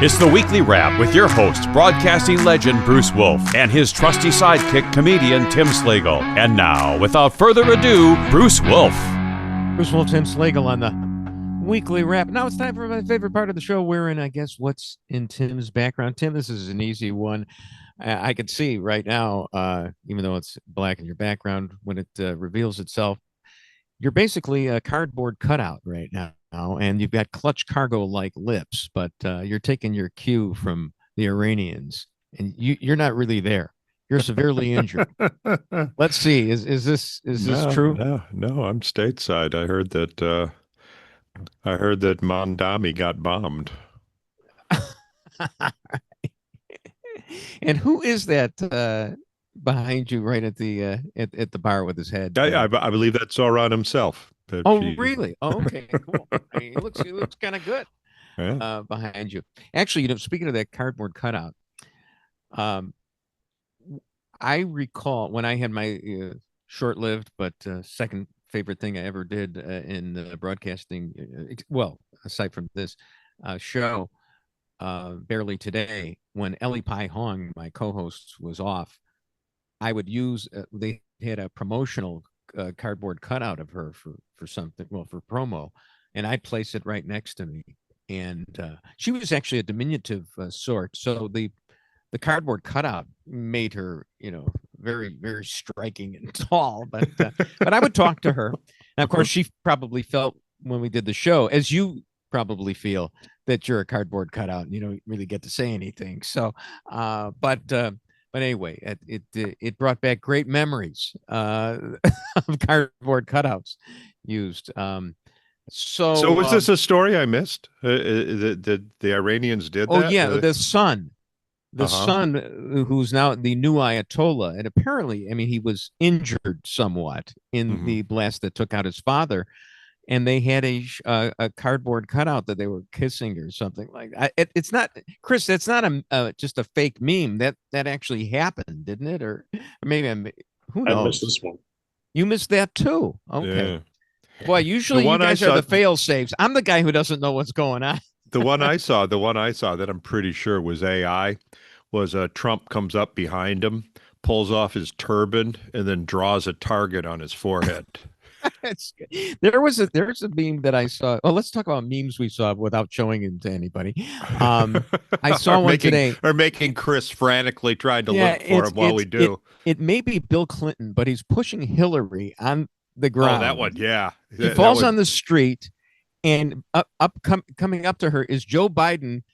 It's the Weekly Wrap with your host, broadcasting legend Bruce Wolf, and his trusty sidekick, comedian Tim Slagle. And now, without further ado, Bruce Wolf. Bruce Wolf, Tim Slagle on the Weekly Wrap. Now it's time for my favorite part of the show, wherein I guess what's in Tim's background. Tim, this is an easy one. I can see right now, even though it's black in your background, when it reveals itself, you're basically a cardboard cutout right now, and you've got clutch cargo-like lips, but you're taking your cue from the Iranians, and you're not really there. You're severely injured. Let's see. Is this true? No, I'm stateside. I heard that Mondami got bombed. And who is that behind you right at the bar with his head? I believe that's Sauron himself. Really? Oh, okay, cool. I mean, he looks kind of good. Yeah. Behind you. Actually, speaking of that cardboard cutout, I recall when I had my short-lived but second favorite thing I ever did in broadcasting, well, aside from this show, Barely Today, when Ellie Pai Hong, my co-host, was off, I would use, they had a promotional cardboard cutout of her for something, well, for promo, and I'd place it right next to me. And she was actually a diminutive sort, so the cardboard cutout made her, very, very striking and tall. But I would talk to her, and of course, she probably felt when we did the show, as you probably feel, that you're a cardboard cutout and you don't really get to say anything. So, but anyway, it brought back great memories of cardboard cutouts used. So was this a story I missed? The Iranians did that? Oh yeah, the son, who's now the new Ayatollah, and apparently, I mean, he was injured somewhat in the blast that took out his father. And they had a cardboard cutout that they were kissing or something like that. It's not, Chris. That's not just a fake meme. That actually happened, didn't it? Or maybe who knows? I missed this one. You missed that too. Okay. Yeah. Boy, usually you guys are the fail safes. I'm the guy who doesn't know what's going on. The one I saw that I'm pretty sure was AI, was Trump comes up behind him, pulls off his turban, and then draws a target on his forehead. There's a meme that I saw. Oh, let's talk about memes we saw without showing it to anybody. I saw one today. Or making Chris frantically trying to look for him while we do. It may be Bill Clinton, but he's pushing Hillary on the ground. Oh, that one, yeah. He falls on the street, and coming up to her is Joe Biden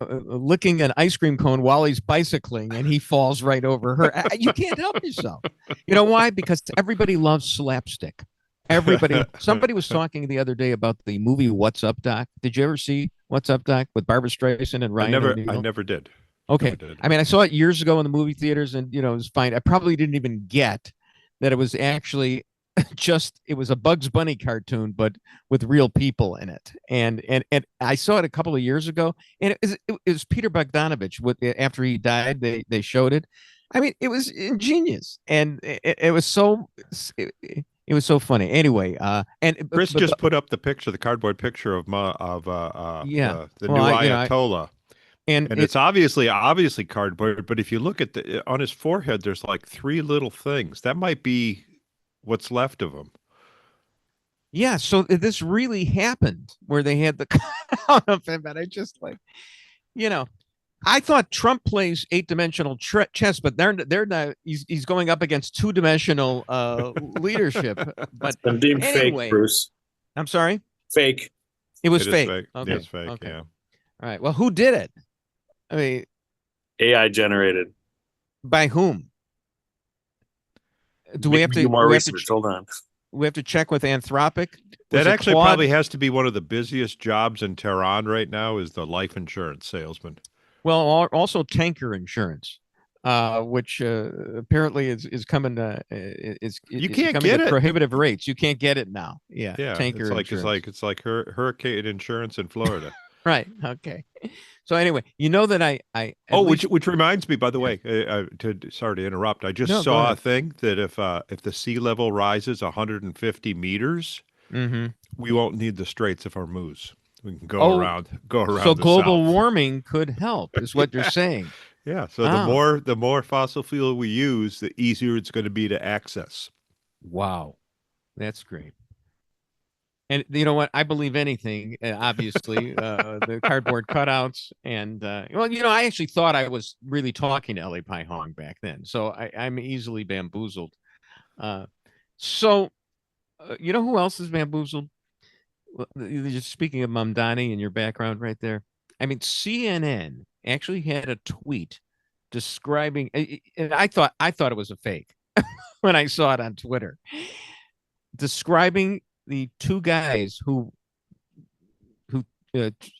licking an ice cream cone while he's bicycling, and he falls right over her. You can't help yourself. You know why? Because everybody loves slapstick. Everybody. Somebody was talking the other day about the movie What's Up, Doc. Did you ever see What's Up, Doc with Barbara Streisand and Ryan O'Neal? I never did. Okay. Never did. I mean, I saw it years ago in the movie theaters, and it was fine. I probably didn't even get that it was actually it was a Bugs Bunny cartoon, but with real people in it. And I saw it a couple of years ago, and it was Peter Bogdanovich. After he died, they showed it. I mean, it was ingenious, and it was so funny. Anyway, and Chris just put up the cardboard picture of the new Ayatollah. And it's obviously cardboard, but if you look at on his forehead, there's like three little things. That might be what's left of him. Yeah, so this really happened where they had the cutout of him, and I just I thought Trump plays 8-dimensional chess, but they're not. He's going up against 2-dimensional leadership. But I'm deemed fake, Bruce. I'm sorry. Fake. It was fake. Okay. Yeah, it's fake. Okay. Yeah. All right. Well, who did it? I mean, AI generated. By whom? Do we have to do more research? Hold on. We have to check with Anthropic. That actually probably has to be one of the busiest jobs in Tehran right now, is the life insurance salesman. Well, also tanker insurance, which apparently is coming. You can't coming get at it. Prohibitive rates. You can't get it now. Yeah. Tanker insurance. It's like hurricane insurance in Florida. Right. Okay. So anyway, that which reminds me, by the way, sorry to interrupt. I just saw a thing that if the sea level rises 150 meters, we won't need the Straits of Hormuz. we can go around. So global south. warming could help, is what you're saying. Yeah. So the more fossil fuel we use, the easier it's going to be to access. Wow, that's great. And you know what? I believe anything. Obviously, the cardboard cutouts, and I actually thought I was really talking to Ellie Pai Hong back then, so I'm easily bamboozled. So you know who else is bamboozled? You're speaking of Mamdani in your background right there. I mean, CNN actually had a tweet describing, and I thought it was a fake when I saw it on Twitter, describing the two guys who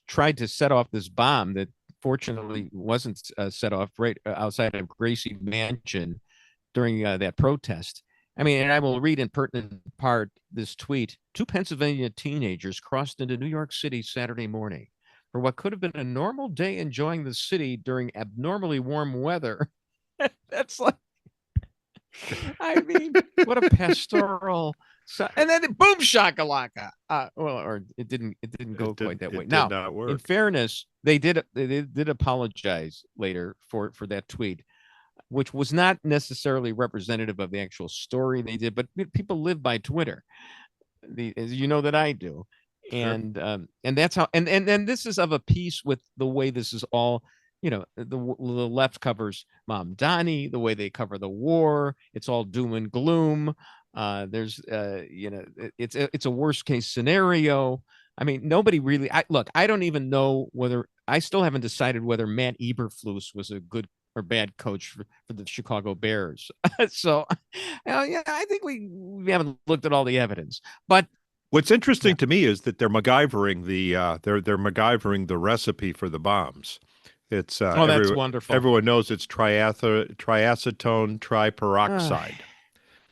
tried to set off this bomb that fortunately wasn't set off right outside of Gracie Mansion during that protest. I mean, and I will read in pertinent part this tweet. 2 Pennsylvania teenagers crossed into New York City Saturday morning for what could have been a normal day enjoying the city during abnormally warm weather. That's like, I mean, what a pastoral. And then boom shakalaka. Or it didn't go quite that way. Now, not work. In fairness, they did apologize later for that tweet, which was not necessarily representative of the actual story they did, but people live by Twitter, as you know that I do. Sure. And that's how, and this is of a piece with the way this is all, the left covers Mamdani, the way they cover the war. It's all doom and gloom. There's, it's a worst case scenario. I mean, nobody really, I don't even know I still haven't decided whether Matt Eberflus was a good or bad coach for the Chicago Bears. So, I think we haven't looked at all the evidence. But what's interesting to me is that they're MacGyvering they're MacGyvering the recipe for the bombs. It's that's wonderful. Everyone knows it's triacetone triperoxide.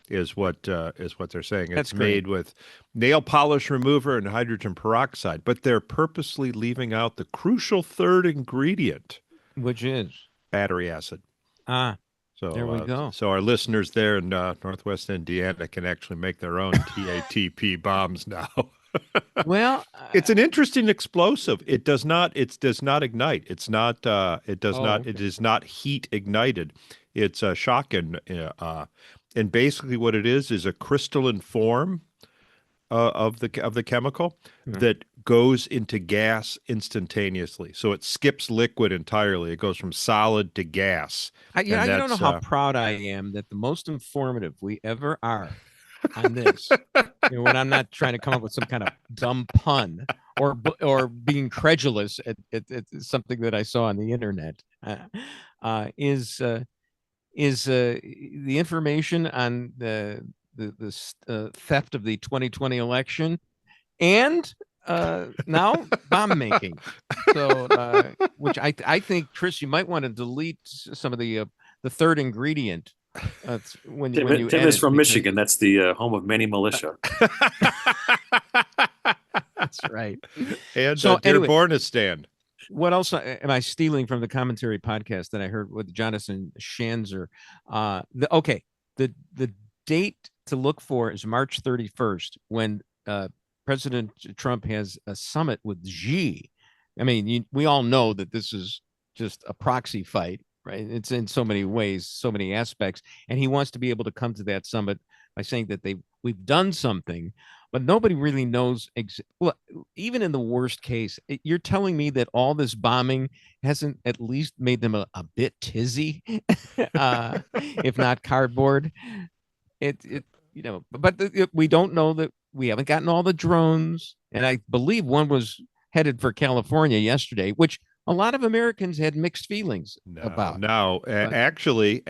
Is what they're saying. It's made with nail polish remover and hydrogen peroxide, but they're purposely leaving out the crucial third ingredient, which is battery acid. So there we go. So our listeners there in Northwest Indiana can actually make their own TATP bombs now. Well, it's an interesting explosive. It does not ignite. It's not. It is not heat ignited. It's a shock and basically what it is a crystalline form of the chemical that goes into gas instantaneously. So it skips liquid entirely. It goes from solid to gas. You don't know how proud I am that the most informative we ever are on this, when I'm not trying to come up with some kind of dumb pun or being credulous at something that I saw on the internet, is the information on the theft of the 2020 election and now bomb making. So, which I think, Chris, you might want to delete some of the third ingredient. When Tim you is from Michigan. That's the home of many militia. That's right. And Dearbornistan. What else am I stealing from the commentary podcast that I heard with Jonathan Schanzer? The date to look for is March 31st, when President Trump has a summit with Xi. I mean, we all know that this is just a proxy fight, right? It's in so many ways, so many aspects, and he wants to be able to come to that summit by saying that we've done something. But nobody really knows. Well, even in the worst case, you're telling me that all this bombing hasn't at least made them a bit tizzy, if not cardboard. But we don't know that we haven't gotten all the drones. And I believe one was headed for California yesterday, which a lot of Americans had mixed feelings about. Actually,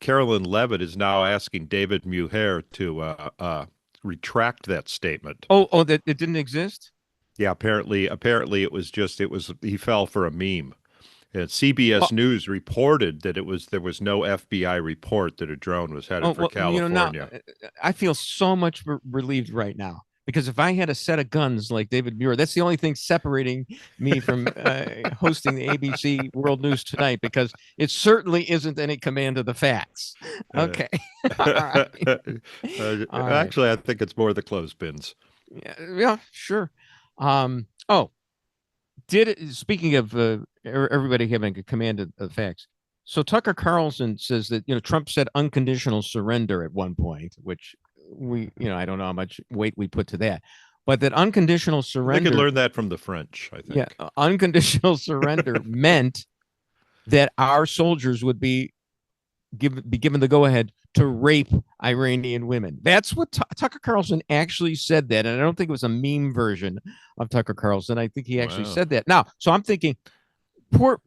Carolyn Levitt is now asking David Muher to retract that statement. Oh, that it didn't exist? Yeah, apparently he fell for a meme. CBS News reported that there was no FBI report that a drone was headed for California. I feel so much relieved right now. Because if I had a set of guns like David Muir, that's the only thing separating me from hosting the ABC World News Tonight, because it certainly isn't any command of the facts. Okay. All right. Actually, I think it's more the clothespins. Yeah, sure. Speaking of everybody having a command of the facts. So Tucker Carlson says that, Trump said unconditional surrender at one point, which I don't know how much weight we put to that, but that unconditional surrender. They could learn that from the French, I think. Yeah, unconditional surrender meant that our soldiers would be given the go-ahead to rape Iranian women. That's what Tucker Carlson actually said that. And I don't think it was a meme version of Tucker Carlson. I think he actually said that. Now, so I'm thinking our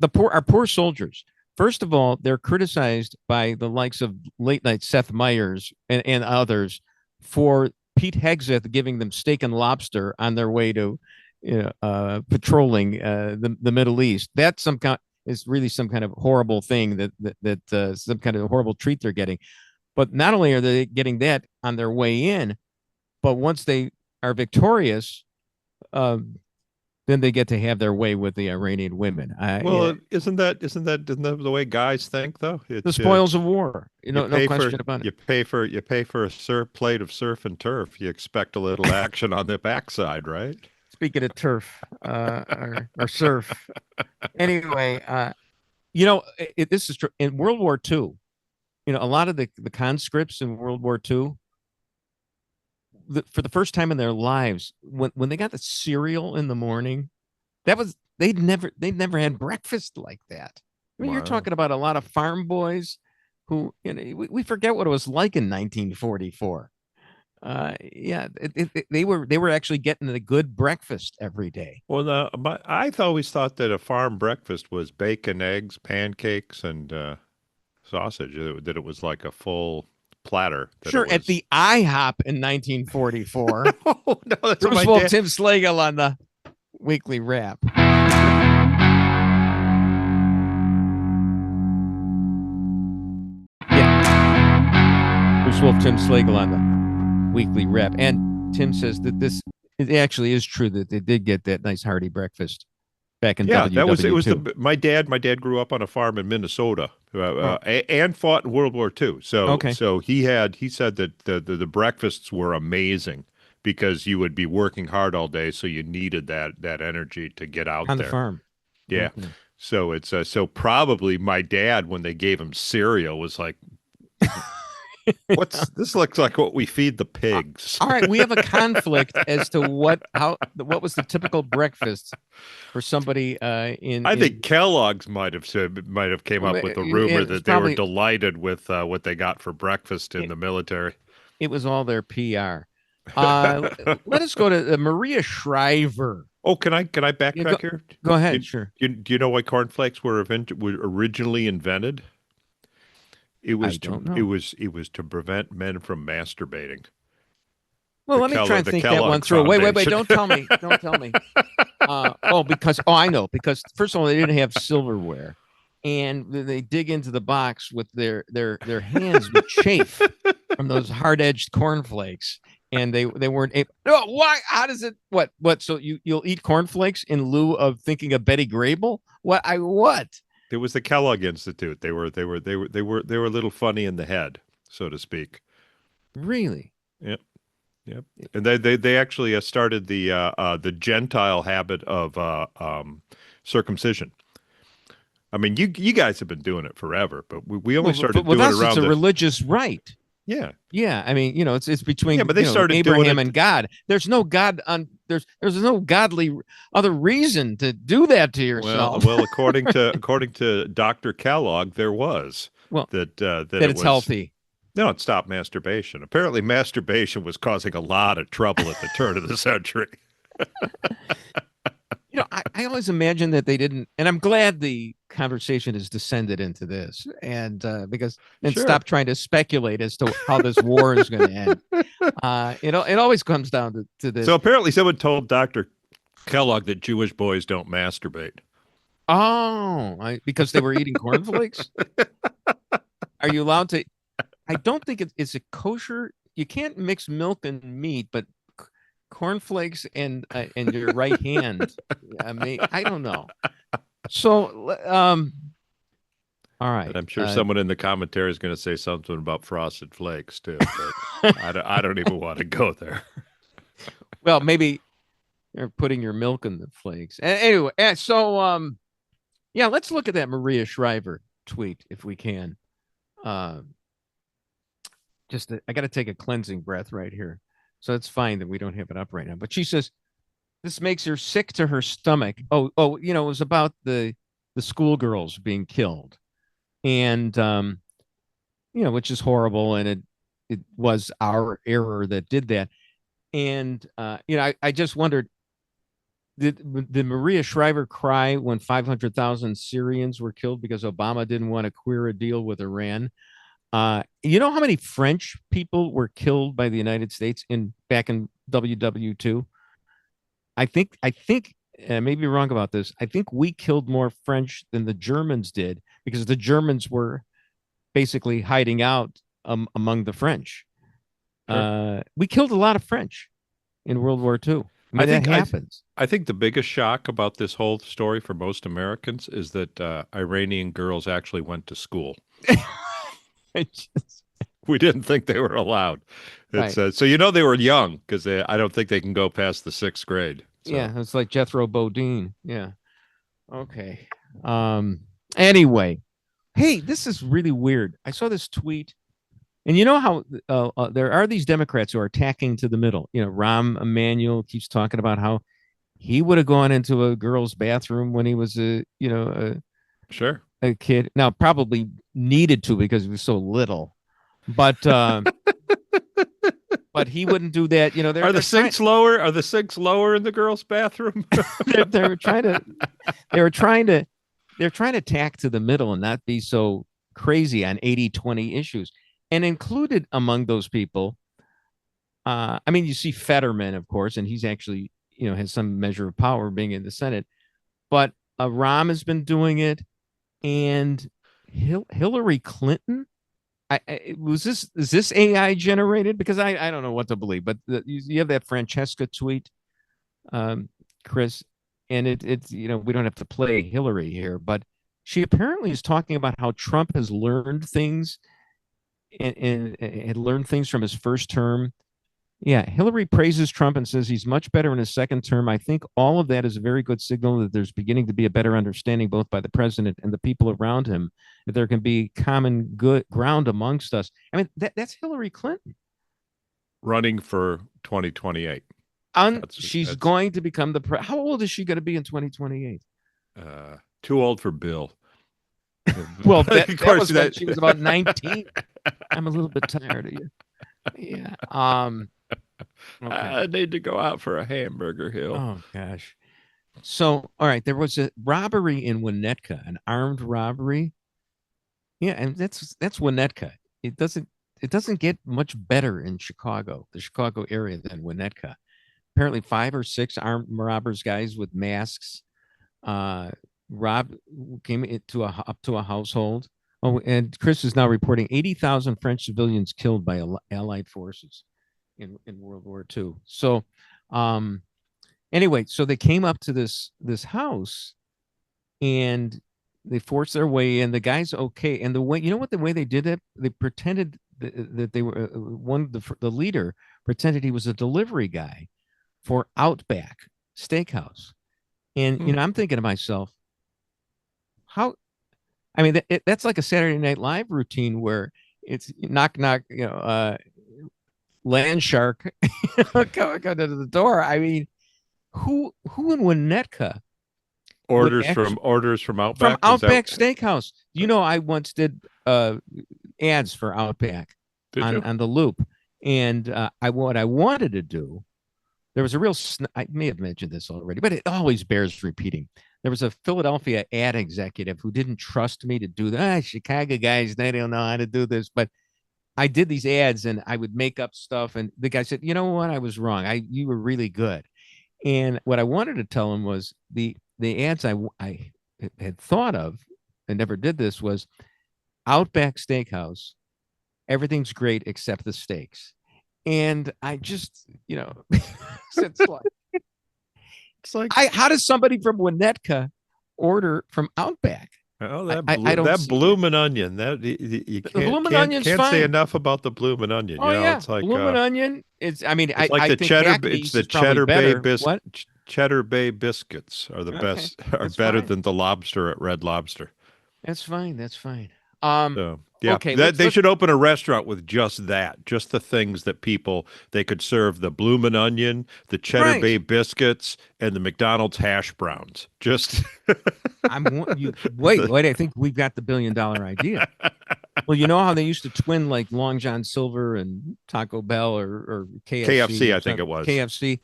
poor soldiers. First of all, they're criticized by the likes of late night Seth Meyers and others for Pete Hegseth giving them steak and lobster on their way to patrolling the Middle East. That's is really some kind of horrible thing that some kind of horrible treat they're getting. But not only are they getting that on their way in, but once they are victorious, then they get to have their way with the Iranian women. Isn't that the way guys think though? It's, the spoils of war. No question about it. You pay for a plate of surf and turf. You expect a little action on the backside, right? Speaking of turf or surf. Anyway, this is true. In World War II, a lot of the conscripts in World War II, for the first time in their lives, when they got the cereal in the morning, they'd never had breakfast like that. I mean, You're talking about a lot of farm boys who, we forget what it was like in 1944. They were actually getting a good breakfast every day. Well, I've always thought that a farm breakfast was bacon, eggs, pancakes, and sausage. That it was like a full platter. Sure, at the IHOP in 1944. Oh, no, that's Bruce Wolf, Tim Slagle on the Weekly Wrap. Yeah, Bruce Wolf, Tim Slagle on the Weekly Wrap. And Tim says that it actually is true that they did get that nice hearty breakfast back in WW2. My dad grew up on a farm in Minnesota and fought in World War II. So he said that the breakfasts were amazing because you would be working hard all day, so you needed that energy to get out on there. The farm. Yeah. Mm-hmm. So it's so probably my dad, when they gave him cereal, was like, this looks like what we feed the pigs. All right, we have a conflict as to what was the typical breakfast for somebody I think Kellogg's might have came up with the rumor that they were delighted with what they got for breakfast in the military. It was all their PR. Let us go to Maria Shriver. Oh, can I backtrack here? Go ahead. Sure. Do you know why cornflakes were originally invented? It was to prevent men from masturbating. Well, let me try and think that one through. Wait! Don't tell me. I know. Because first of all, they didn't have silverware, and they dig into the box with their hands would chafe from those hard-edged cornflakes, and they weren't able. No, why? How does it? What? So you'll eat cornflakes in lieu of thinking of Betty Grable? What? It was the Kellogg Institute. They were a little funny in the head, so to speak. Really? Yep. And they actually started the Gentile habit of circumcision. I mean, you guys have been doing it forever, but we only started doing it around. It's a religious rite. Yeah. Yeah. I mean, it's between but they started Abraham and God. There's no God there's no godly other reason to do that to yourself. Well, according to Dr. Kellogg, there was. Well, that it's healthy. No, it stopped masturbation. Apparently masturbation was causing a lot of trouble at the turn of the century. I always imagine that they didn't, and I'm glad the conversation has descended into this, and stop trying to speculate as to how this war is going to end. It always comes down to this. So apparently, someone told Dr. Kellogg that Jewish boys don't masturbate. Oh, because they were eating cornflakes. Are you allowed to? I don't think it's a kosher. You can't mix milk and meat, but cornflakes and your right hand. I mean, I don't know. So, all right. And I'm sure someone in the commentary is going to say something about Frosted Flakes too. But I don't even want to go there. Well, maybe you're putting your milk in the flakes. Anyway, so yeah, let's look at that Maria Shriver tweet if we can. I got to take a cleansing breath right here. So it's fine that we don't have it up right now. But she says this makes her sick to her stomach. Oh, it was about the schoolgirls being killed, and which is horrible, and it was our error that did that. And I just wondered, did Maria Shriver cry when 500,000 Syrians were killed because Obama didn't want to queer a deal with Iran? You know how many French people were killed by the United States back in WW2? I think I may be wrong about this. I think we killed more French than the Germans did because the Germans were basically hiding out among the French. Sure. We killed a lot of French in World War II. I think that happens. I think the biggest shock about this whole story for most Americans is that Iranian girls actually went to school. We didn't think they were allowed. It's, right. So they were young because I don't think they can go past the 6th grade. So. Yeah, it's like Jethro Bodine. Yeah. Okay. Anyway, hey, this is really weird. I saw this tweet, and you know how there are these Democrats who are attacking to the middle. Rahm Emanuel keeps talking about how he would have gone into a girl's bathroom when he was sure. A kid. Now, probably needed to because he was so little, but but he wouldn't do that. Are the sinks lower? Are the sinks lower in the girls' bathroom? they're trying to tack to the middle and not be so crazy on 80-20 issues. And included among those people, you see Fetterman, of course, and he's actually has some measure of power being in the Senate, but Rahm has been doing it. And Hillary Clinton, is this AI generated? Because I don't know what to believe, but you have that Francesca tweet, Chris, and it's we don't have to play Hillary here, but she apparently is talking about how Trump has learned things and had learned things from his first term. Yeah, Hillary praises Trump and says he's much better in his second term. I think all of that is a very good signal that there's beginning to be a better understanding both by the president and the people around him, that there can be common good ground amongst us. That's Hillary Clinton. Running for 2028. She's going to become how old is she going to be in 2028? Too old for Bill. Well, of course, she was about 19. I'm a little bit tired of you. Yeah. Okay. I need to go out for a hamburger hill. Oh gosh. So, all right, there was a robbery in Winnetka, an armed robbery. Yeah, and that's Winnetka. It doesn't get much better in Chicago, the Chicago area, than Winnetka. Apparently 5 or 6 armed robbers, guys with masks, came up to a household. Oh, and Chris is now reporting 80,000 French civilians killed by Allied forces in World War II. So, anyway, so they came up to this house, and they forced their way in. The guy's okay, and the way the way they did it, they pretended that they were the leader pretended he was a delivery guy for Outback Steakhouse, and I'm thinking to myself, how. That's like a Saturday Night Live routine where it's knock, knock, land shark coming to the door. Who in Winnetka orders from Outback? From Outback Steakhouse. I once did ads for Outback on the Loop, and what I wanted to do, there was a real. I may have mentioned this already, but it always bears repeating. There was a Philadelphia ad executive who didn't trust me to do that. Chicago guys, they don't know how to do this. But I did these ads and I would make up stuff. And the guy said, you know what? I was wrong. You were really good. And what I wanted to tell him was the ads I had thought of, and never did this, was Outback Steakhouse. Everything's great except the steaks. And I just, it's like how does somebody from Winnetka order from Outback? Oh, I don't that see bloomin' onion. That you the bloomin' onion's can't fine. say enough about the bloomin' onion. Oh You know, yeah, it's like bloomin' onion. It's I mean it's like I the think cheddar. It's Hackney's the is probably cheddar bay better. What? Cheddar Bay biscuits are the Okay, best. Are that's better fine. than the lobster at Red Lobster. That's fine. That's fine. So yeah, Okay, they should open a restaurant with just that, just the things that they could serve: the bloomin' onion, the cheddar right. bay biscuits, and the McDonald's hash browns. Just Wait. I think we've got the $1 billion idea. Well, you know how they used to twin like Long John Silver and Taco Bell or KFC? KFC, I think it was. KFC.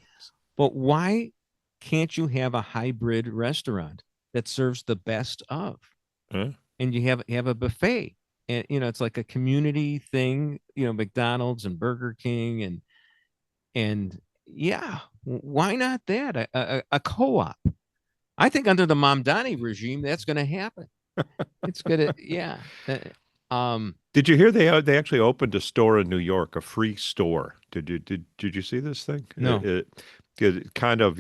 But why can't you have a hybrid restaurant that serves the best of? Huh? And you have a buffet, and it's like a community thing. McDonald's and Burger King and yeah, why not that a co-op? I think under the Mamdani regime, that's going to happen. It's gonna yeah. Did you hear they actually opened a store in New York, a free store? Did you see this thing? No. It kind of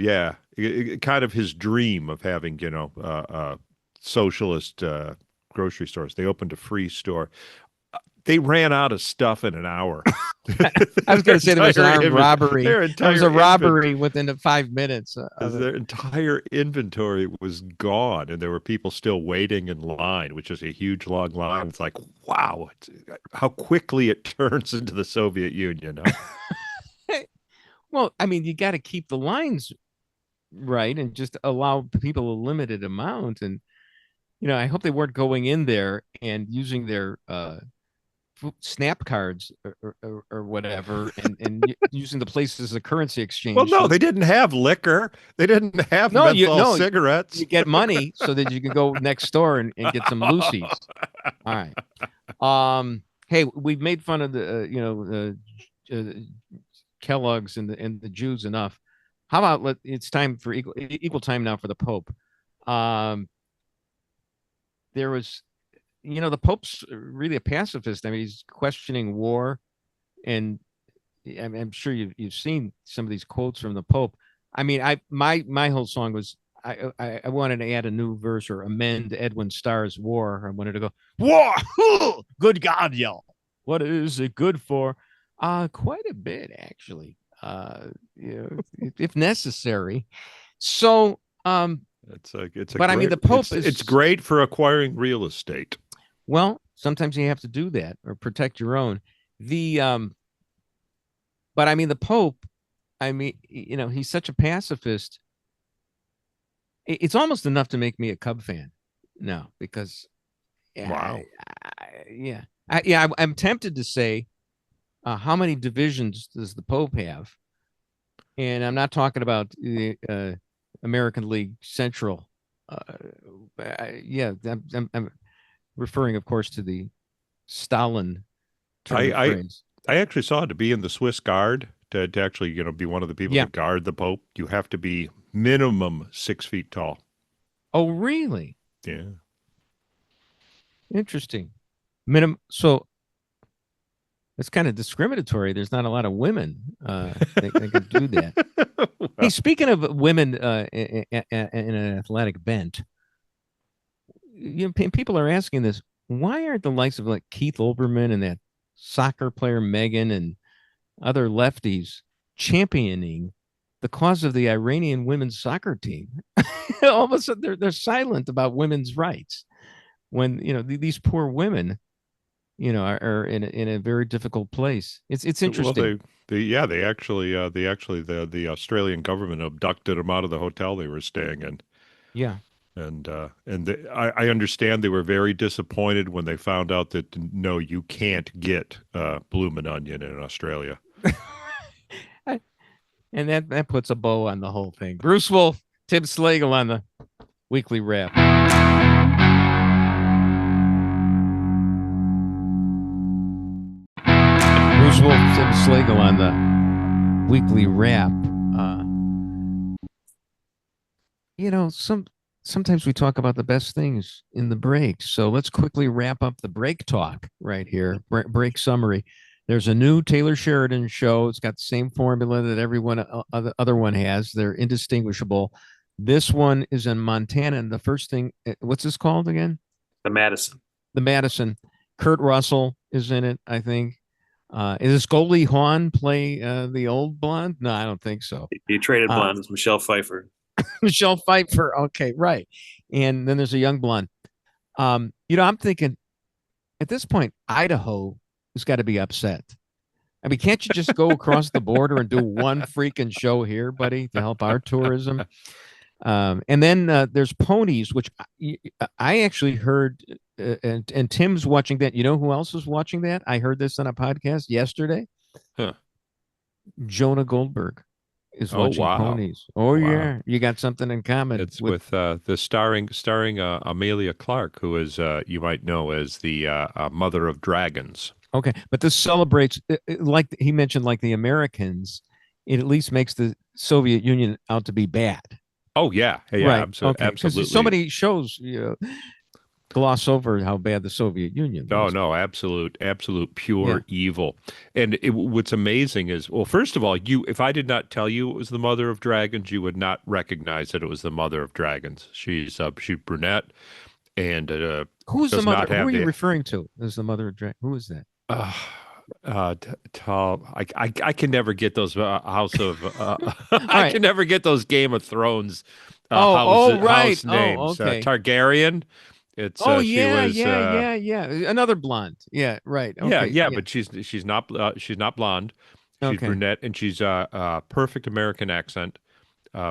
kind of his dream of having socialist grocery stores. They opened a free store. They ran out of stuff in an hour. I was going to say there was an armed robbery. There was a robbery within the 5 minutes. Their entire inventory was gone, and there were people still waiting in line, which is a huge long line. It's like, wow, how quickly it turns into the Soviet Union. Huh? Well, I mean, you got to keep the lines right and just allow people a limited amount. And, I hope they weren't going in there and using their snap cards or whatever and using the place as a currency exchange. Well, no, they didn't have liquor. They didn't have menthol cigarettes. You get money so that you can go next door and get some Lucy's. All right. Hey, we've made fun of the Kellogg's and the Jews enough. How about it's time for equal time now for the Pope. There was the Pope's really a pacifist. I mean, he's questioning war, and I'm sure you've seen some of these quotes from the Pope. I mean, my whole song was I wanted to add a new verse or amend Edwin Starr's War. I wanted to go war. Good God, y'all! What is it good for? Quite a bit actually. If necessary. So I mean, the Pope it's great for acquiring real estate. Well, sometimes you have to do that or protect your own. But I mean, the Pope, I mean, he's such a pacifist. It's almost enough to make me a Cub fan now because, wow. I'm tempted to say, how many divisions does the Pope have? And I'm not talking about the American League Central. I'm referring, of course, to the Stalin phrase. I actually saw to be in the Swiss Guard, to actually, be one of the people that guard the Pope, you have to be minimum 6 feet tall. Oh, really? Yeah. Interesting. So it's kind of discriminatory. There's not a lot of women that can do that. Well, hey, speaking of women in an athletic bent, people are asking this: why aren't the likes of like Keith Olbermann and that soccer player Megan and other lefties championing the cause of the Iranian women's soccer team? All of a sudden, they're silent about women's rights when these poor women, are in a very difficult place. It's interesting. Well, the Australian government abducted them out of the hotel they were staying in. Yeah. And I understand they were very disappointed when they found out that, no, you can't get bloomin' onion in Australia. And that puts a bow on the whole thing. Bruce Wolf, Tim Slagle on the Weekly Wrap. Bruce Wolf, Tim Slagle on the Weekly Wrap. Sometimes we talk about the best things in the break. So let's quickly wrap up the break talk right here. Break summary. There's a new Taylor Sheridan show. It's got the same formula that everyone other one has. They're indistinguishable. This one is in Montana. And the first thing, what's this called again? The Madison. The Madison. Kurt Russell is in it, I think. Is Goldie Hawn play the old blonde? No, I don't think so. He traded blondes. Michelle Pfeiffer. Michelle Pfeiffer. Okay, right. And then there's a young blonde. I'm thinking at this point, Idaho has got to be upset. I mean, can't you just go across the border and do one freaking show here, buddy, to help our tourism? And then there's ponies, which I actually heard, and Tim's watching that. You know who else is watching that? I heard this on a podcast yesterday. Huh. Jonah Goldberg is watching ponies. Oh, wow. Yeah. You got something in common. It's with the starring Amelia Clark, who is, you might know as the mother of dragons. Okay. But this celebrates, like he mentioned, like the Americans, it at least makes the Soviet Union out to be bad. Oh, yeah. Yeah, right. Absolutely. Okay. Absolutely. So many shows gloss over how bad the Soviet Union was. No, absolute pure evil. And what's amazing is, well, first of all, if I did not tell you it was the mother of dragons, you would not recognize that it was the mother of dragons. She's brunette, and who's the mother? Who are you referring to as the mother of dragons? Who is that? I can never get those I can never get those Game of Thrones house names. Okay. Targaryen. It's yeah. Another blonde. Yeah, right. Okay. Yeah. But she's not blonde. She's brunette, and she's perfect American accent,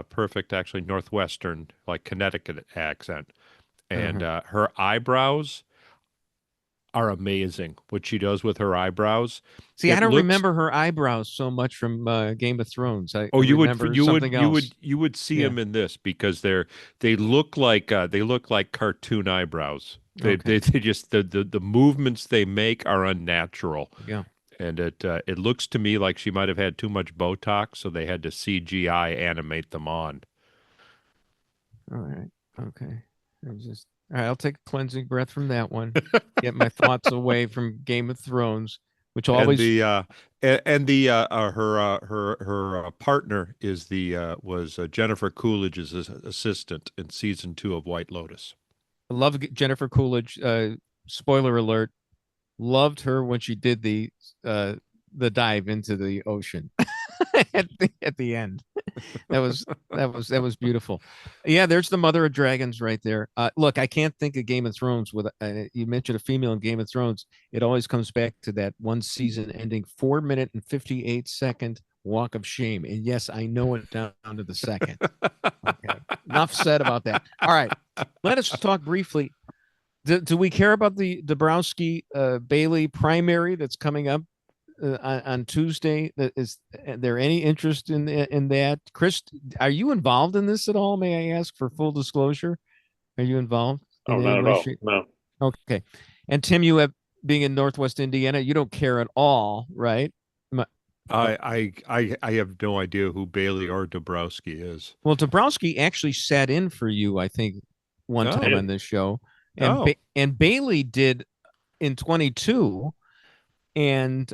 perfect actually Northwestern, like Connecticut accent, and her eyebrows are amazing. What she does with her eyebrows. See, I don't remember her eyebrows so much from Game of Thrones. You would see them in this, because they look like cartoon eyebrows. They just the movements they make are unnatural. Yeah. And it looks to me like she might have had too much Botox, so they had to CGI animate them on. All right. Okay. All right, I'll take a cleansing breath from that one. Get my thoughts away from Game of Thrones, which always her partner was Jennifer Coolidge's assistant in season 2 of White Lotus. I love Jennifer Coolidge. Spoiler alert: loved her when she did the dive into the ocean at the end. That was beautiful. Yeah, there's the mother of dragons right there. Look, I can't think of Game of Thrones with you mentioned a female in Game of Thrones. It always comes back to that one season ending 4-minute and 58-second walk of shame. And yes, I know it down to the second. Okay. Enough said about that. All right, let us talk briefly. Do we care about the Dabrowski Bailey primary that's coming up on Tuesday? Is there any interest in that? Chris, are you involved in this at all? May I ask, for full disclosure? Are you involved? Oh, not at all. No. Okay. And Tim, you being in Northwest Indiana, you don't care at all, right? I have no idea who Bailey or Dabrowski is. Well, Dabrowski actually sat in for you, I think, one time on this show, and and Bailey did in 22. And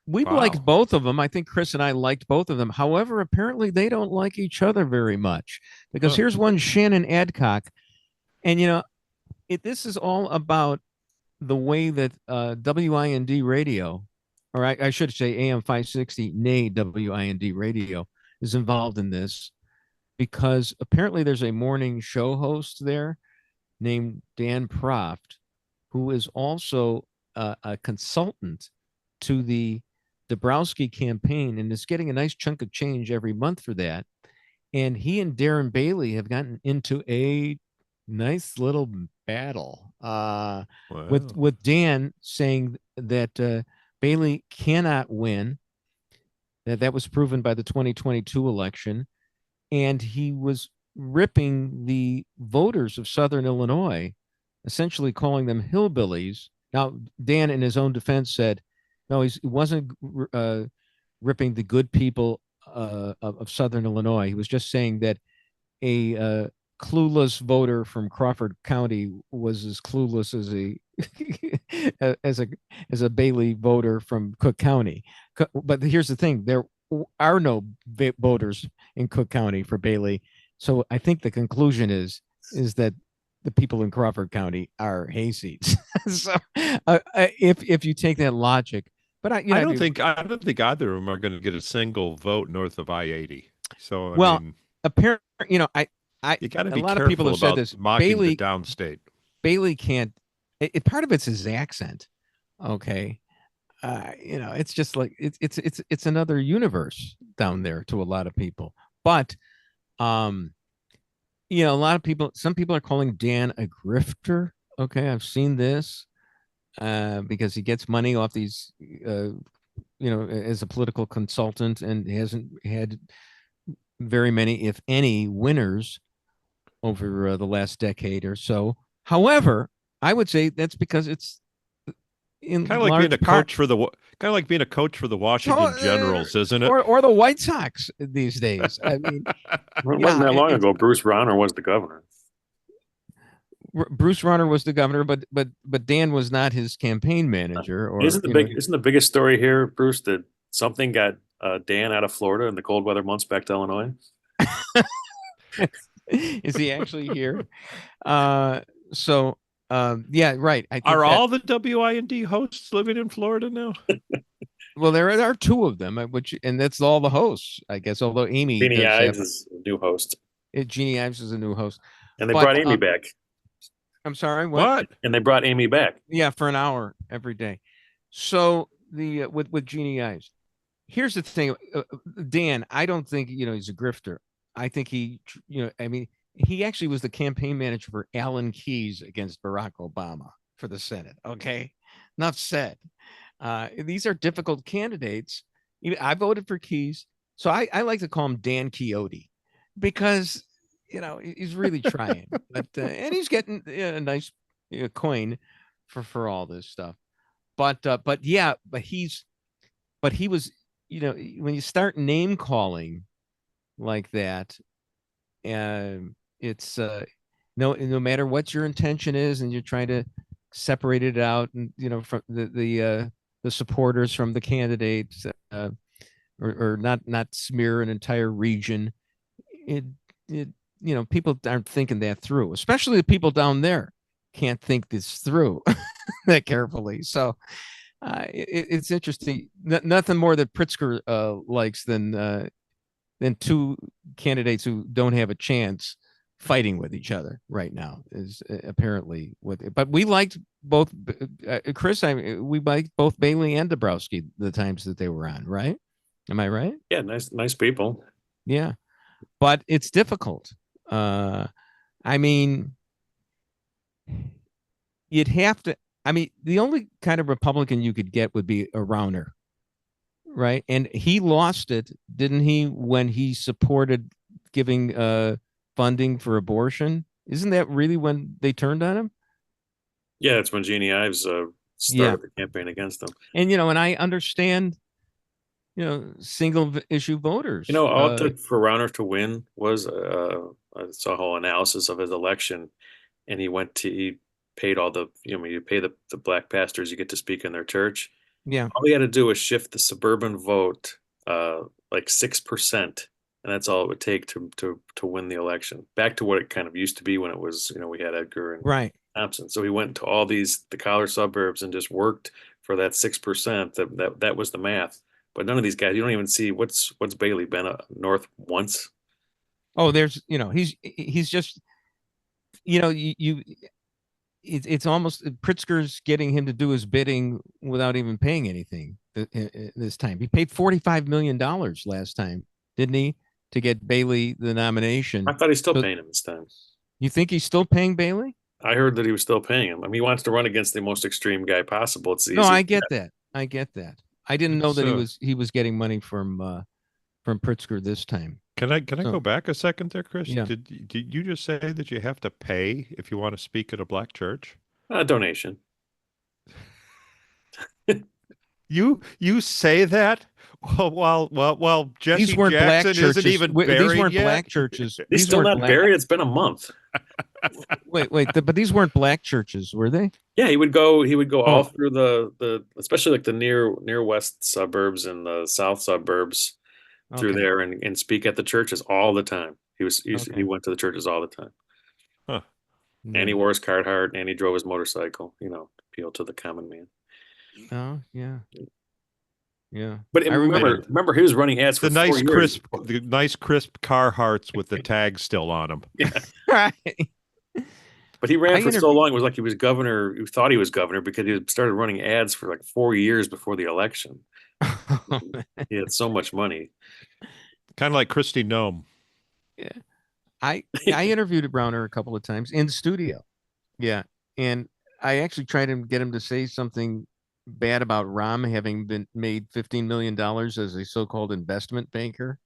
we liked both of them. I think Chris and I liked both of them. However, apparently they don't like each other very much, because here's one Shannon Adcock. And, this is all about the way that WIND radio, or I should say AM 560, nay WIND radio, is involved in this, because apparently there's a morning show host there named Dan Proft, who is also a consultant to the Dabrowski campaign and is getting a nice chunk of change every month for that. And he and Darren Bailey have gotten into a nice little battle with Dan saying that Bailey cannot win. That was proven by the 2022 election. And he was ripping the voters of Southern Illinois, essentially calling them hillbillies. Now, Dan, in his own defense, said, no, he wasn't ripping the good people of Southern Illinois. He was just saying that a clueless voter from Crawford County was as clueless as a Bailey voter from Cook County. But here's the thing: there are no voters in Cook County for Bailey. So I think the conclusion is that the people in Crawford County are hayseeds. So if you take that logic, but I don't think either of them are going to get a single vote north of I-80. So well, I mean, apparently, you got to be a lot of careful people have said this. mocking the downstate. Bailey can't. Part of it's his accent. Okay, it's just like it's another universe down there to a lot of people. But a lot of people. Some people are calling Dan a grifter. Okay, I've seen this because he gets money off these. As a political consultant, and hasn't had very many, if any, winners over the last decade or so. However, I would say that's because it's in kind of like being a coach for the Washington Generals, isn't it? Or the White Sox these days. I mean, it wasn't that long ago. Bruce Rauner was the governor. Bruce Rauner was the governor, but Dan was not his campaign manager. Or isn't the biggest story here, Bruce, that something got Dan out of Florida in the cold weather months back to Illinois? Is he actually here? Yeah, right. I think all the WIND hosts living in Florida now? Well, there are two of them, and that's all the hosts, I guess. Although Jeannie Ives is a new host. Jeannie Ives is a new host, and they brought Amy back. I'm sorry, what? And they brought Amy back. Yeah, for an hour every day. So with Jeannie Ives, here's the thing, Dan. I don't think he's a grifter. I think he actually was the campaign manager for Alan Keyes against Barack Obama for the Senate. Okay, enough said. These are difficult candidates. I voted for Keyes, so I like to call him Dan Quixote because he's really trying, but and he's getting a nice coin for all this stuff. But he was when you start name calling like that, it's no matter what your intention is, and you're trying to separate it out, and from the supporters from the candidates, or not smear an entire region. People aren't thinking that through, especially the people down there can't think this through that carefully. So it's interesting. Nothing more that Pritzker likes than two candidates who don't have a chance fighting with each other right now is apparently what. But we liked both, Chris. We liked both Bailey and Dabrowski the times that they were on. Right? Am I right? Yeah, nice people. Yeah, but it's difficult. I mean, you'd have to. I mean, the only kind of Republican you could get would be a Rauner. Right. And he lost it, didn't he, when he supported giving funding for abortion? Isn't that really when they turned on him? Yeah, it's when Jeannie Ives started the campaign against him. And, and I understand, single issue voters. All it took for Rauner to win was I saw a whole analysis of his election, and he paid all the, you pay the black pastors, you get to speak in their church. Yeah. All we had to do was shift the suburban vote like 6%, and that's all it would take to win the election. Back to what it kind of used to be when it was, we had Edgar and Thompson. So he went to all the collar suburbs and just worked for that 6%. That was the math. But none of these guys, you don't even see what's Bailey been north once. Oh, there's he's just it's almost Pritzker's getting him to do his bidding without even paying anything this time. He paid $45 million last time, didn't he, to get Bailey the nomination? I thought he's still paying him this time. You think he's still paying Bailey? I heard that he was still paying him. I mean, he wants to run against the most extreme guy possible. No, I get that. I didn't know that he was getting money from Pritzker this time. Can I go back a second there, Chris? Yeah. Did you just say that you have to pay if you want to speak at a black church? Donation. You say that while Jesse these weren't Jackson black churches. Isn't even buried These weren't yet? black churches. He's still not buried. It's been a month. Wait, but these weren't black churches, were they? Yeah, he would go all through the especially like the near west suburbs and the south suburbs through there and speak at the churches all the time. He went to the churches all the time. Huh. And he wore his Carhartt, and he drove his motorcycle. Appeal to the common man. Oh yeah. Yeah, but remember, he was running ads for the nice 4 years. crisp Carhartts with the tag still on them. Yeah, right. But he ran for so long. It was like he was governor. He thought he was governor because he started running ads for like 4 years before the election. He had so much money. Kind of like Kristi Noem. Yeah, I interviewed Browner a couple of times in studio. Yeah, and I actually tried to get him to say something bad about Rahm having been made $15 million as a so-called investment banker,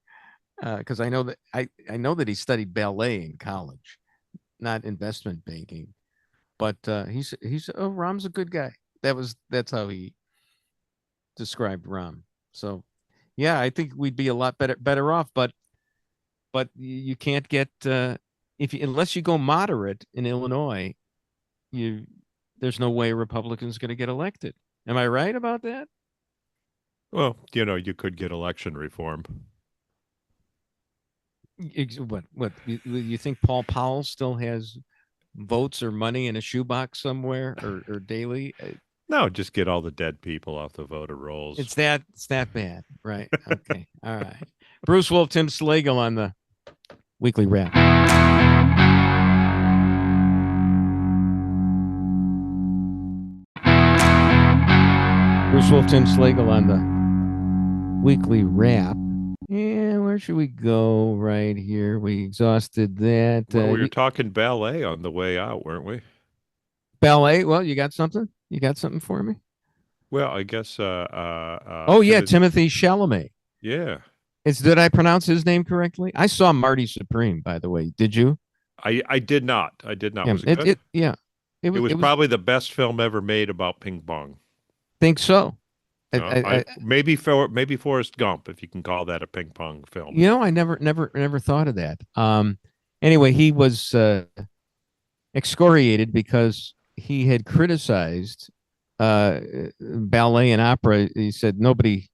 because I know that he studied ballet in college, not investment banking. But he's Rahm's a good guy. That's how he described Rahm. So yeah, I think we'd be a lot better off. But you can't get unless you go moderate in Illinois, there's no way a Republican's going to get elected. Am I right about that? Well, you could get election reform. What you think Paul Powell still has votes or money in a shoebox somewhere or daily? No, just get all the dead people off the voter rolls. It's that bad, right? Okay, all right. Bruce Wolf, Tim Slagle on the Weekly Wrap. Bruce Wolf, Tim Slagle on the Weekly Wrap. Yeah, where should we go? Right here. We exhausted that. Well, we were talking ballet on the way out, weren't we? Ballet? Well, you got something? You got something for me? Well, I guess. Timothée Chalamet. Yeah. Did I pronounce his name correctly? I saw Marty Supreme, by the way. Did you? I did not. Yeah, was it good? It was probably the best film ever made about ping pong. Think so. Maybe Forrest Gump, if you can call that a ping pong film. I never thought of that. Anyway, he was excoriated because he had criticized ballet and opera. He said nobody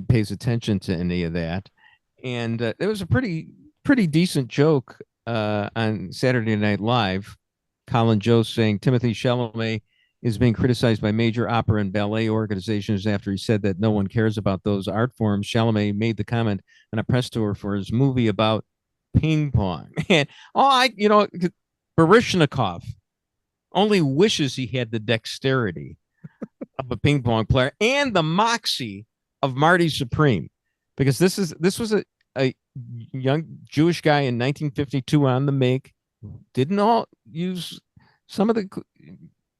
pays attention to any of that, and there was a pretty decent joke on Saturday Night Live. Colin Jost saying Timothée Chalamet is being criticized by major opera and ballet organizations after he said that no one cares about those art forms. Chalamet made the comment on a press tour for his movie about ping pong. And Baryshnikov only wishes he had the dexterity of a ping pong player and the moxie of Marty Supreme, because this was a young Jewish guy in 1952 on the make, didn't all use some of the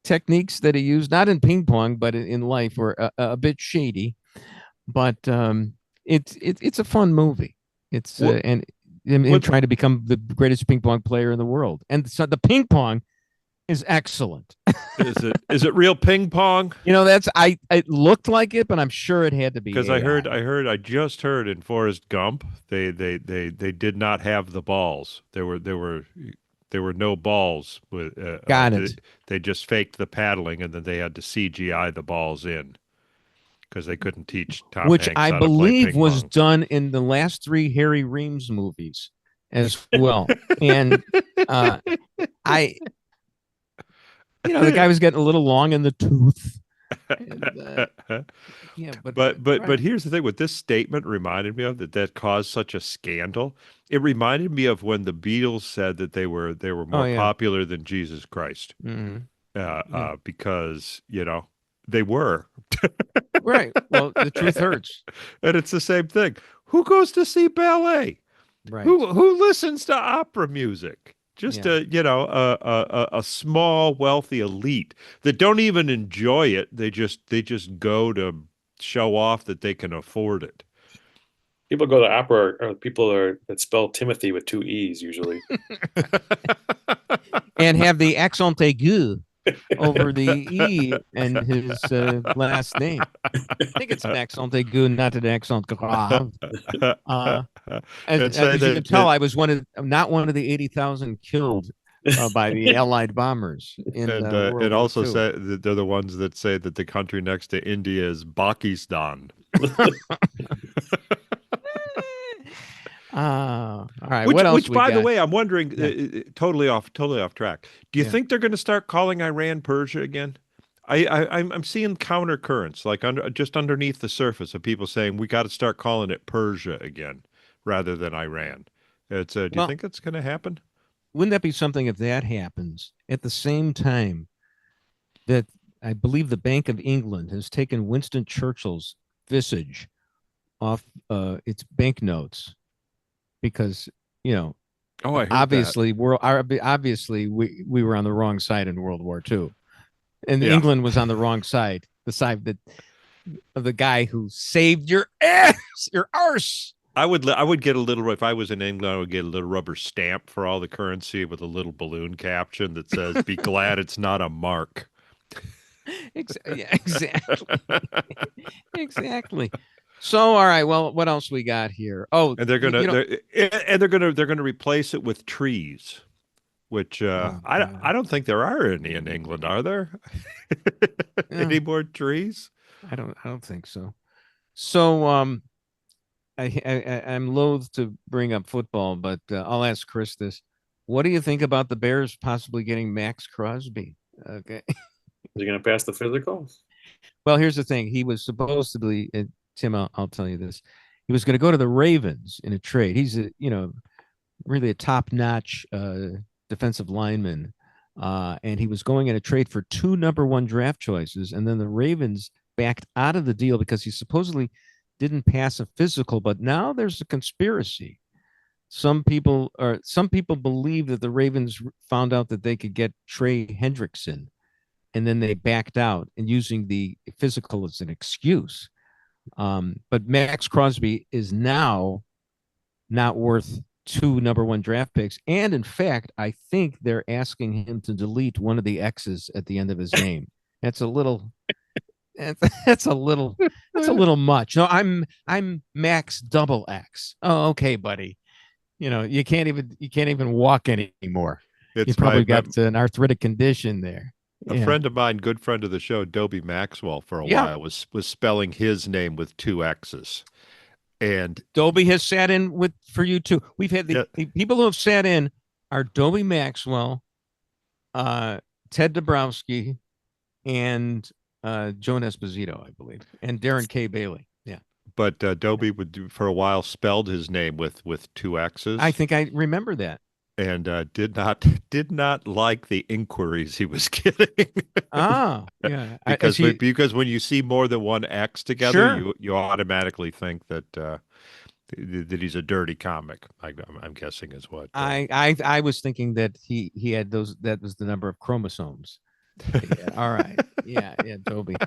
techniques that he used, not in ping pong, but in life, were a bit shady. But it's a fun movie. It's and him trying to become the greatest ping pong player in the world. And so the ping pong is excellent. Is it real ping pong? It looked like it, but I'm sure it had to be. Because I just heard in Forrest Gump, they did not have the balls. There were no balls. Got it. They just faked the paddling, and then they had to CGI the balls in because they couldn't teach Tom Which Hanks I how to play believe ping was pong. done in the last 3 Harry Reams movies as well. And the guy was getting a little long in the tooth. And, but here's the thing: what this statement reminded me of that caused such a scandal. It reminded me of when the Beatles said that they were more popular than Jesus Christ, because they were. Right. Well, the truth hurts, and it's the same thing. Who goes to see ballet? Right. Who listens to opera music? Just a small wealthy elite that don't even enjoy it. They just go to show off that they can afford it. People go to opera are people that spell Timothy with 2 E's usually, and have the accent aigu over the E and his last name. I think it's an accent aigu, not an accent grave. As you can tell, I was not one of the 80,000 killed by the Allied bombers. It also said that they're the ones that say that the country next to India is Pakistan. All right. Which, what else? Which, by the way, I'm wondering, totally off track. Do you think they're going to start calling Iran Persia again? I'm seeing counter currents, like just underneath the surface of people saying we got to start calling it Persia again rather than Iran. Do you think that's going to happen? Wouldn't that be something if that happens at the same time that I believe the Bank of England has taken Winston Churchill's visage off its banknotes because, I heard obviously we were on the wrong side in World War II, and England was on the wrong side, the side of the guy who saved your ass, your arse. I would get a little, if I was in England, I would get a little rubber stamp for all the currency with a little balloon caption that says, "Be glad it's not a mark." Exactly. Exactly. So, all right. Well, what else we got here? Oh, and they're gonna replace it with trees, which I don't think there are any in England. Are there any more trees? I don't think so. So, I'm loath to bring up football, but I'll ask Chris this: what do you think about the Bears possibly getting Max Crosby? Okay. Is he going to pass the physical? Well, here's the thing. He was supposed to be, Tim, I'll tell you this. He was going to go to the Ravens in a trade. He's really a top-notch defensive lineman. And he was going in a trade for 2 number 1 draft choices. And then the Ravens backed out of the deal because he supposedly didn't pass a physical. But now there's a conspiracy. Some people believe that the Ravens found out that they could get Trey Hendrickson, and then they backed out and using the physical as an excuse. But Max Crosby is now not worth 2 number 1 draft picks. And in fact, I think they're asking him to delete one of the X's at the end of his name. That's a little much. No, I'm Max double X. Oh, okay, buddy. You can't even walk anymore. You probably got an arthritic condition there. A friend of mine, good friend of the show, Dobie Maxwell, for a while was spelling his name with 2 X's. And Dobie has sat in for you too. We've had the people who have sat in are Dobie Maxwell, Ted Dabrowski, and Joan Esposito, I believe, and Darren K. Bailey. Yeah. But Dobie for a while spelled his name with 2 X's. I think I remember that. And did not like the inquiries he was getting. Yeah. because when you see more than 1 X together, you automatically think that he's a dirty comic. I'm guessing is what. I was thinking that he had those. That was the number of chromosomes. Yeah, all right. Yeah, Dobie.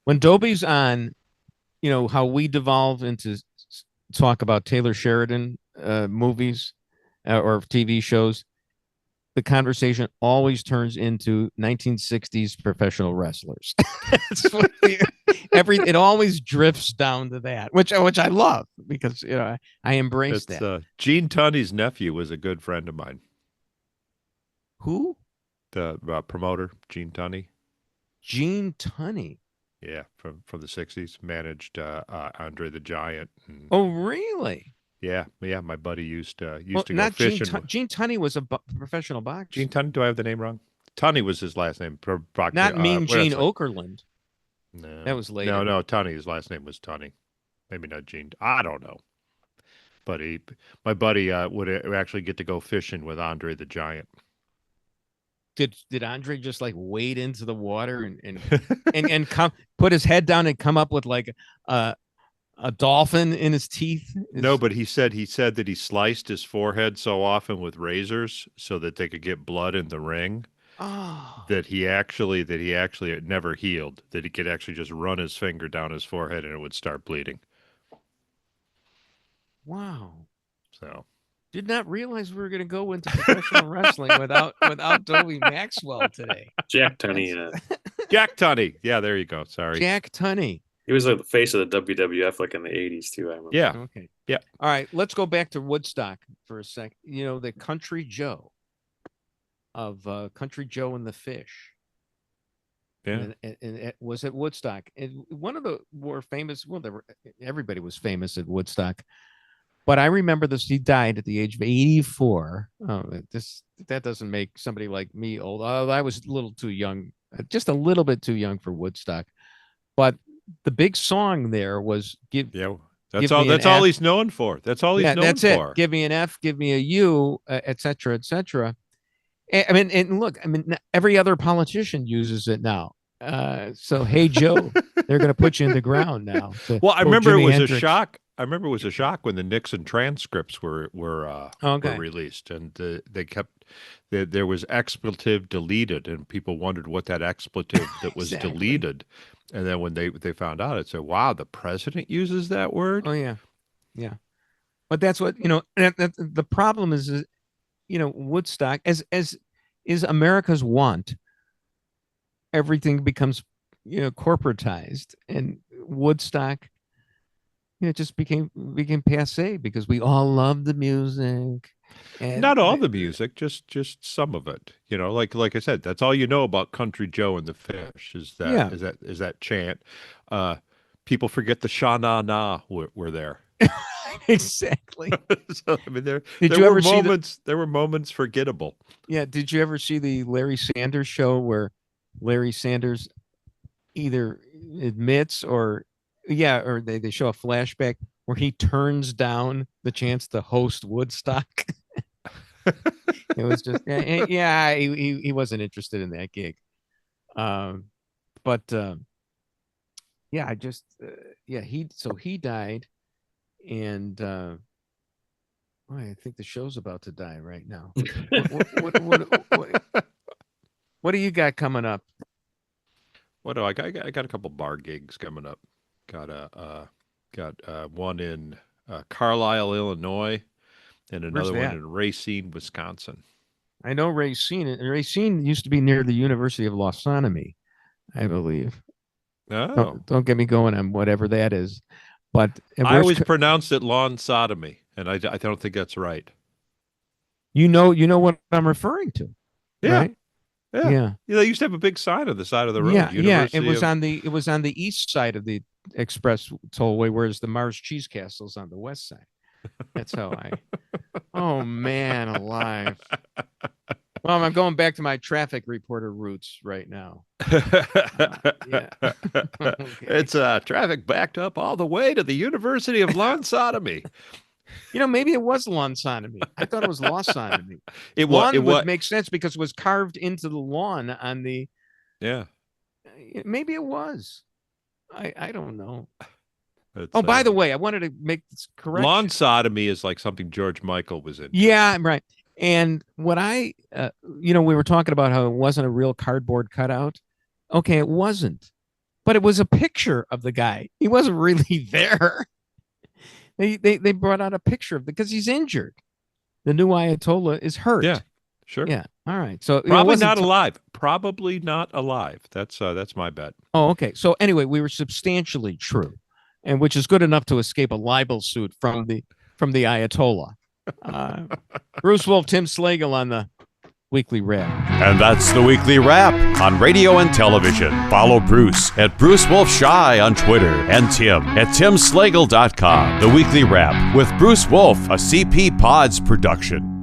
When Dobie's on, how we devolve into talk about Taylor Sheridan movies. Or TV shows, the conversation always turns into 1960s professional wrestlers. It always drifts down to that, which I love because I embrace that. Gene Tunney's nephew was a good friend of mine. Who? The promoter, Gene Tunney. Gene Tunney. Yeah, from the 60s, managed Andre the Giant. Oh, really? Yeah. My buddy used to go fishing. Gene Tunney was a professional boxer. Gene Tunney, do I have the name wrong? Tunney was his last name. Not Mean Gene Okerlund. No, that was later. No, Tunney. His last name was Tunney. Maybe not Gene. I don't know. But my buddy would actually get to go fishing with Andre the Giant. Did Andre just like wade into the water and come put his head down and come up with like a dolphin in his teeth? No, but he said that he sliced his forehead so often with razors so that they could get blood in the ring. Oh. That he actually it never healed. That he could actually just run his finger down his forehead and it would start bleeding. Wow. So did not realize we were going to go into professional wrestling without Dobie Maxwell today. Jack Tunney. Jack Tunney. Yeah, there you go. Sorry. Jack Tunney. He was like the face of the WWF like in the 80s too, I remember. Yeah. Okay. Yeah. All right, let's go back to Woodstock for a sec. The Country Joe of Country Joe and the Fish. Yeah. And it was at Woodstock. And one of the more famous, everybody was famous at Woodstock. But I remember this. He died at the age of 84. Oh, that doesn't make somebody like me old. I was a little too young, just a little bit too young for Woodstock. But the big song there was That's all he's known for. That's all he's known that's for. It. Give me an F, give me a U, et cetera, et cetera. I mean, and look, I mean, every other politician uses it now. So, hey, Joe, they're going to put you in the ground now. Well, I remember it was a shock. I remember it was a shock when the Nixon transcripts were released, and there was expletive deleted, and people wondered what that expletive that was deleted. And then when they found out, it said, "Wow, the president uses that word." Oh yeah. But that's what the problem is. Woodstock, as is America's want. Everything becomes corporatized, and Woodstock just became passé because we all love the music. And not all the music, just some of it. Like I said, that's all you know about Country Joe and the Fish is that chant. People forget the Sha Na Na were there. Exactly. So I mean, there were moments forgettable. Yeah. Did you ever see the Larry Sanders Show where Larry Sanders either admits or they show a flashback where he turns down the chance to host Woodstock? It was just he wasn't interested in that gig. He died, and I think the show's about to die right now. What do you got coming up? What do I got? I got a couple bar gigs coming up. Got one in Carlisle, Illinois, and another one in Racine, Wisconsin. I know Racine. Racine used to be near the University of Lausanne, I believe. Oh. Don't get me going on whatever that is. But I always pronounced it lawn sodomy, and I don't think that's right. You know what I'm referring to. Yeah. Right? Yeah. They used to have a big sign on the side of the road. Yeah. It was on the east side of the express tollway, whereas the Mars Cheese Castle's on the west side. That's how oh man alive. Well, I'm going back to my traffic reporter roots right now. Okay. It's traffic backed up all the way to the University of Lawn Sodomy. Maybe it was lawn sodomy. I thought it was lawn sodomy. It would make sense because it was carved into the lawn on the. Yeah. Maybe it was. I don't know. By the way, I wanted to make this correction. Lawn sodomy is like something George Michael was in. Yeah, right. And what we were talking about how it wasn't a real cardboard cutout. Okay, it wasn't, but it was a picture of the guy. He wasn't really there. They brought out a picture of because he's injured. The new Ayatollah is hurt. Yeah, sure. Yeah. All right. So probably not alive. Probably not alive. That's my bet. Oh, okay. So anyway, we were substantially true, and which is good enough to escape a libel suit from the Ayatollah. Bruce Wolf, Tim Slagle on the Weekly Wrap. And that's the Weekly Wrap on radio and television. Follow Bruce at Bruce Wolf Shy on Twitter and Tim at timslagle.com. The Weekly Wrap with Bruce Wolf, a CP Pods production.